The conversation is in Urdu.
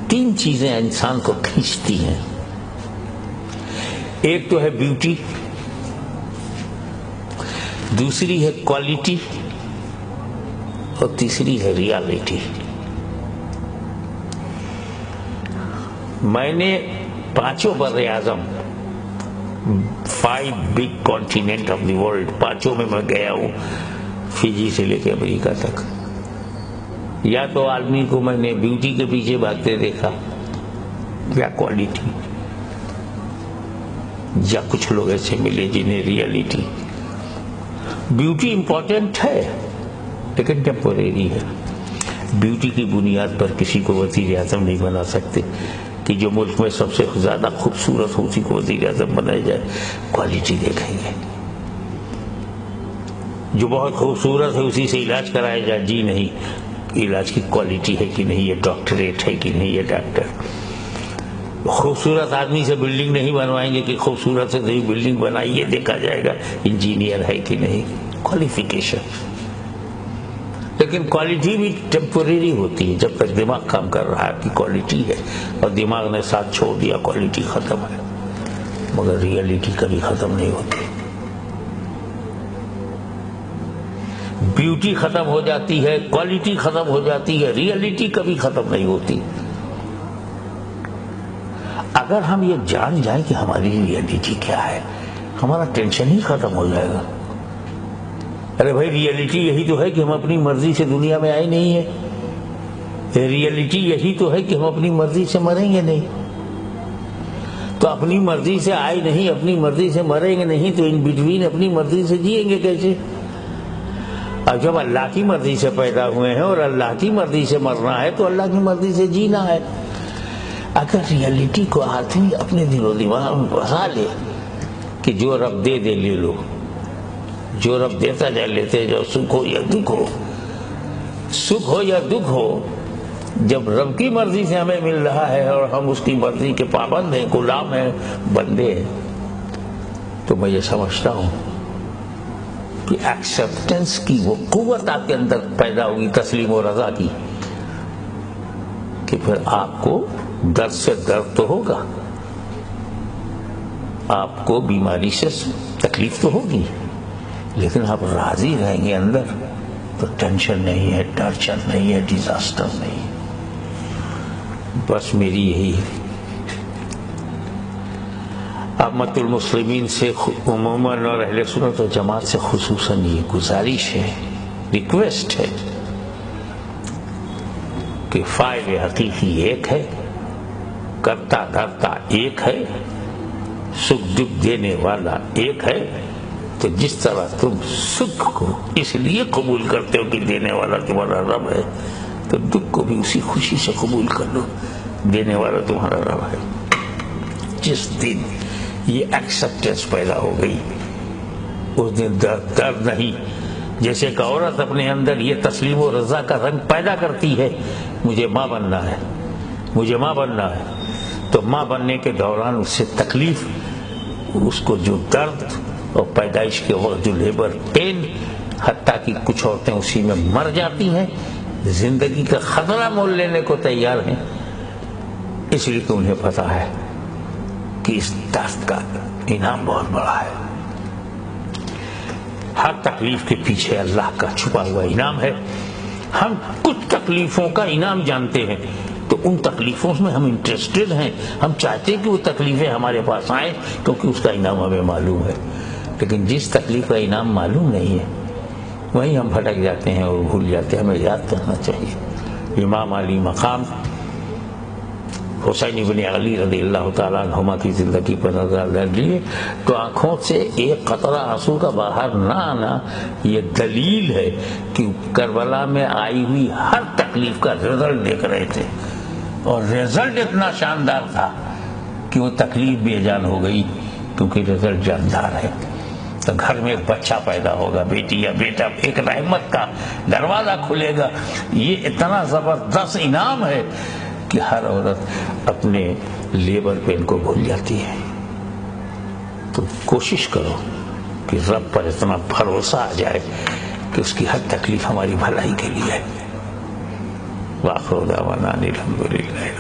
تین چیزیں انسان کو کھینچتی ہیں. ایک تو ہے بیوٹی، دوسری ہے کوالٹی، اور تیسری ہے ریالٹی. میں نے پانچوں بر اعظم 5 big continent of the world, پانچوں میں گیا ہوں، فجی سے لے کے امریکہ تک. یا تو آدمی کو میں نے بیوٹی کے پیچھے بھاگتے دیکھا، یا کوالٹی، یا کچھ لوگ ایسے ملے جنہیں ریالٹی. بیوٹی امپورٹنٹ ہے لیکن ٹیمپوریری ہے. بیوٹی کی بنیاد پر کسی کو وزیر اعظم نہیں بنا سکتے کہ جو ملک میں سب سے زیادہ خوبصورت ہو اسی کو وزیر اعظم بنایا جائے. کوالٹی دیکھیں گے. جو بہت خوبصورت ہے اسی سے علاج کرایا جائے، جی نہیں، علاج کی کوالٹی ہے کہ نہیں، یہ ڈاکٹریٹ ہے کہ نہیں، یہ ڈاکٹر. خوبصورت آدمی سے بلڈنگ نہیں بنوائیں گے کہ خوبصورت سے بلڈنگ بنائی، یہ دیکھا جائے گا انجینئر ہے کہ نہیں، کوالیفیکیشن. لیکن کوالٹی بھی ٹیمپوریری ہوتی ہے. جب تک دماغ کام کر رہا ہے آپ کی کوالٹی ہے، اور دماغ نے ساتھ چھوڑ دیا کوالٹی ختم ہے. مگر ریالٹی کبھی ختم نہیں ہوتی. بیوٹی ختم ہو جاتی ہے، کوالٹی ختم ہو جاتی ہے، ریالٹی کبھی ختم نہیں ہوتی. اگر ہم یہ جان جائیں کہ ہماری ریالٹی کیا ہے، ہمارا ٹینشن ہی ختم ہو جائے گا. ارے بھائی، ریالٹی یہی تو ہے کہ ہم اپنی مرضی سے دنیا میں آئے نہیں ہیں. ریالٹی یہی تو ہے کہ ہم اپنی مرضی سے مریں گے نہیں. تو اپنی مرضی سے آئے نہیں، اپنی مرضی سے مریں گے نہیں، تو ان بٹوین اپنی مرضی سے جئیں گے کیسے؟ اب جب اللہ کی مرضی سے پیدا ہوئے ہیں اور اللہ کی مرضی سے مرنا ہے تو اللہ کی مرضی سے جینا ہے. اگر ریالٹی کو آدمی اپنے دل و دماغ میں بسا لے کہ جو رب دے دے لے لو، جو رب دیتا جائے لیتے جاؤ، سکھ ہو یا دکھ ہو، سکھ ہو یا دکھ ہو، جب رب کی مرضی سے ہمیں مل رہا ہے اور ہم اس کی مرضی کے پابند ہیں، غلام ہیں، بندے ہیں، تو میں یہ سمجھتا ہوں کہ ایکسپٹنس کی وہ قوت آپ کے اندر پیدا ہوگی، تسلیم و رضا کی، کہ پھر آپ کو درد سے درد تو ہوگا، آپ کو بیماری سے تکلیف تو ہوگی، لیکن آپ راضی رہیں گے اندر، تو ٹینشن نہیں ہے، ٹارچر نہیں ہے، ڈیزاسٹر نہیں ہے. بس میری یہی امت المسلمین سے عموماً اور اہل سنت و جماعت سے خصوصاً یہ گزارش ہے، ریکویسٹ ہے کہ فاعل حقیقی ایک ہے، کرتا دھرتا ایک ہے، سکھ دکھ دینے والا ایک ہے. تو جس طرح تم سکھ کو اس لیے قبول کرتے ہو کہ دینے والا تمہارا رب ہے، تو دکھ کو بھی اسی خوشی سے قبول کر لو، دینے والا تمہارا رب ہے. جس دن یہ ایکسپٹنس پیدا ہو گئی اس دن درد نہیں. جیسے کہ عورت اپنے اندر یہ تسلیم و رضا کا رنگ پیدا کرتی ہے، مجھے ماں بننا ہے، مجھے ماں بننا ہے، تو ماں بننے کے دوران اس سے تکلیف، اس کو جو درد اور پیدائش کے وقت جو لیبر پین، حتیٰ کہ کچھ عورتیں اسی میں مر جاتی ہیں، زندگی کا خطرہ مول لینے کو تیار ہیں، اس لیے کہ انہیں پتا ہے کہ اس درد کا انعام بہت بڑا ہے. ہر تکلیف کے پیچھے اللہ کا چھپا ہوا انعام ہے. ہم کچھ تکلیفوں کا انعام جانتے ہیں تو ان تکلیفوں میں ہم انٹرسٹڈ ہیں، ہم چاہتے ہیں کہ وہ تکلیفیں ہمارے پاس آئیں کیونکہ اس کا انعام ہمیں معلوم ہے. لیکن جس تکلیف کا انعام معلوم نہیں ہے وہیں ہم بھٹک جاتے ہیں اور بھول جاتے ہیں. ہمیں یاد کرنا چاہیے امام علی مقام حسین ابن علی رضی اللہ تعالیٰ عنہما کی زندگی پر نظر ڈالیے تو آنکھوں سے ایک قطرہ آنسو کا باہر نہ آنا یہ دلیل ہے کہ کربلا میں آئی ہوئی ہر تکلیف کا رزلٹ دیکھ رہے تھے، اور رزلٹ اتنا شاندار تھا کہ وہ تکلیف بے جان ہو گئی کیونکہ رزلٹ جاندار ہے. تو گھر میں ایک بچہ پیدا ہوگا، بیٹی یا بیٹا، ایک رحمت کا دروازہ کھلے گا. یہ اتنا زبردست انعام ہے کہ ہر عورت اپنے لیبر پین کو بھول جاتی ہے. تو کوشش کرو کہ رب پر اتنا بھروسہ آ جائے کہ اس کی ہر تکلیف ہماری بھلائی کے لیے ہے. وآخر دعوانا الحمدللہ.